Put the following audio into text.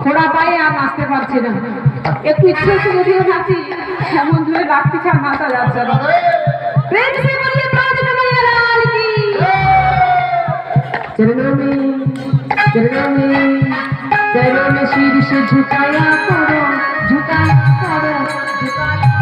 খোড়া পায়ে আর নাচতে পারছি না, একটু ইচ্ছে হচ্ছে যদিও নাচি, এমন ধরে রাখতে ছাড় নাচা যাচ্ছে না। प्रेम से बोलिए प्राणनाथ लाल की। चरणों में शीश झुकाया करो, झुकाया करो, झुकाया